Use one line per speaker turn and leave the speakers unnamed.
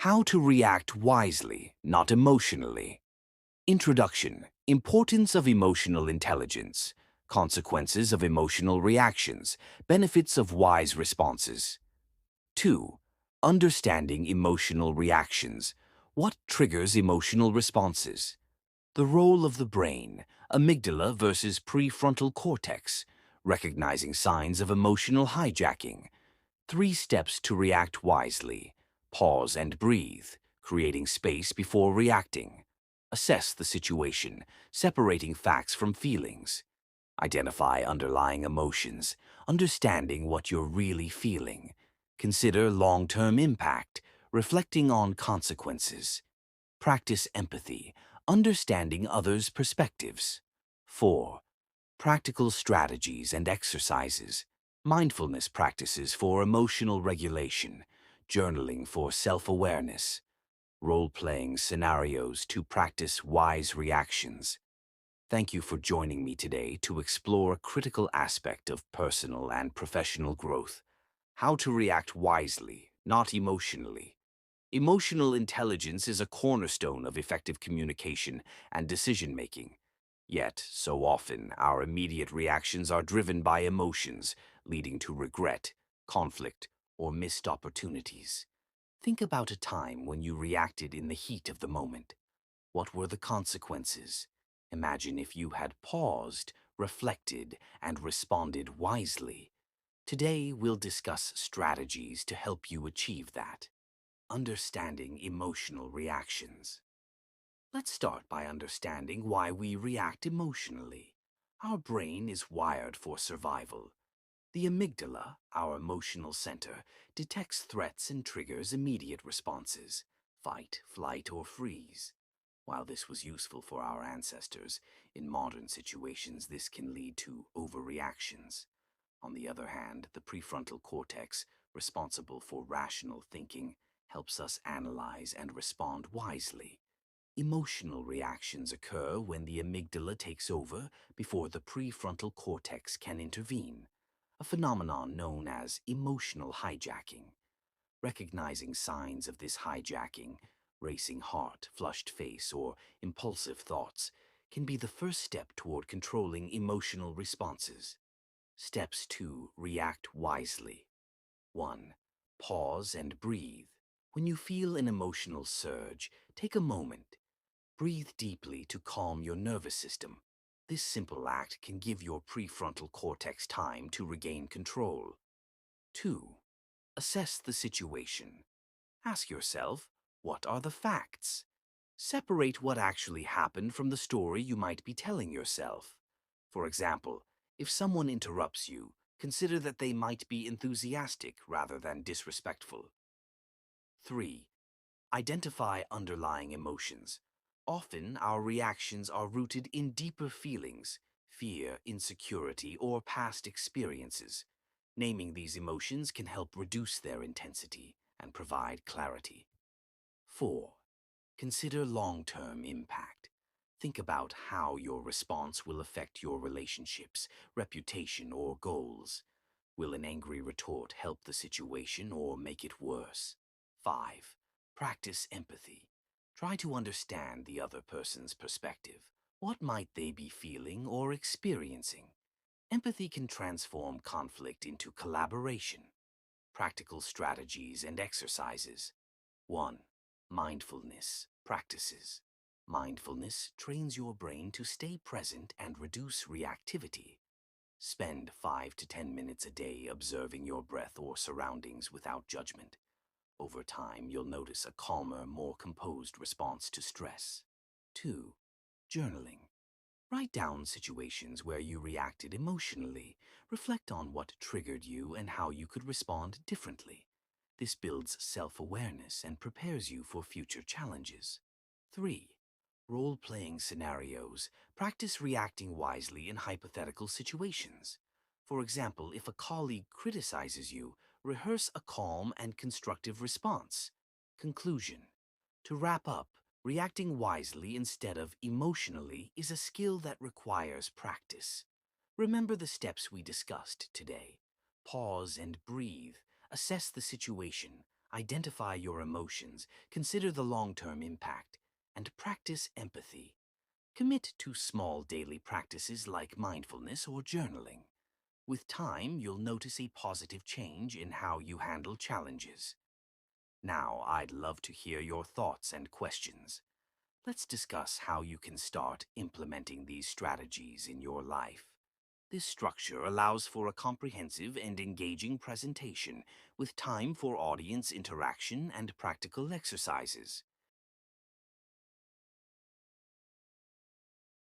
How to react wisely, not emotionally. Introduction. Importance of emotional intelligence. Consequences of emotional reactions. Benefits of wise responses. 2. Understanding emotional reactions. What triggers emotional responses? The role of the brain, amygdala versus prefrontal cortex. Recognizing signs of emotional hijacking. 3 steps to react wisely. Pause and breathe, creating space before reacting. Assess the situation, separating facts from feelings. Identify underlying emotions, understanding what you're really feeling. Consider long-term impact, reflecting on consequences. Practice empathy, understanding others' perspectives. 4. Practical strategies and exercises. Mindfulness practices for emotional regulation. Journaling for self-awareness. Role-playing scenarios to practice wise reactions. Thank you for joining me today to explore a critical aspect of personal and professional growth. How to react wisely, not emotionally. Emotional intelligence is a cornerstone of effective communication and decision-making. Yet, so often, our immediate reactions are driven by emotions, leading to regret, conflict, or missed opportunities. Think about a time when you reacted in the heat of the moment. What were the consequences? Imagine if you had paused, reflected, and responded wisely. Today, we'll discuss strategies to help you achieve that. Understanding emotional reactions. Let's start by understanding why we react emotionally. Our brain is wired for survival. The amygdala, our emotional center, detects threats and triggers immediate responses: fight, flight, or freeze. While this was useful for our ancestors, in modern situations this can lead to overreactions. On the other hand, the prefrontal cortex, responsible for rational thinking, helps us analyze and respond wisely. Emotional reactions occur when the amygdala takes over before the prefrontal cortex can intervene, a phenomenon known as emotional hijacking. Recognizing signs of this hijacking, racing heart, flushed face, or impulsive thoughts, can be the first step toward controlling emotional responses. Steps to react wisely. 1. Pause and breathe. When you feel an emotional surge, take a moment. Breathe deeply to calm your nervous system. This simple act can give your prefrontal cortex time to regain control. 2. Assess the situation. Ask yourself, what are the facts? Separate what actually happened from the story you might be telling yourself. For example, if someone interrupts you, consider that they might be enthusiastic rather than disrespectful. 3. Identify underlying emotions. Often, our reactions are rooted in deeper feelings: fear, insecurity, or past experiences. Naming these emotions can help reduce their intensity and provide clarity. 4. Consider long-term impact. Think about how your response will affect your relationships, reputation, or goals. Will an angry retort help the situation or make it worse? 5. Practice empathy. Try to understand the other person's perspective. What might they be feeling or experiencing? Empathy can transform conflict into collaboration. Practical strategies and exercises. 1. Mindfulness practices. Mindfulness trains your brain to stay present and reduce reactivity. Spend 5 to 10 minutes a day observing your breath or surroundings without judgment. Over time, you'll notice a calmer, more composed response to stress. 2. Journaling. Write down situations where you reacted emotionally. Reflect on what triggered you and how you could respond differently. This builds self-awareness and prepares you for future challenges. 3. Role-playing scenarios. Practice reacting wisely in hypothetical situations. For example, if a colleague criticizes you, rehearse a calm and constructive response. Conclusion. To wrap up, reacting wisely instead of emotionally is a skill that requires practice. Remember the steps we discussed today. Pause and breathe. Assess the situation. Identify your emotions, consider the long-term impact, and practice empathy. Commit to small daily practices like mindfulness or journaling. With time, you'll notice a positive change in how you handle challenges. Now, I'd love to hear your thoughts and questions. Let's discuss how you can start implementing these strategies in your life. This structure allows for a comprehensive and engaging presentation with time for audience interaction and practical exercises.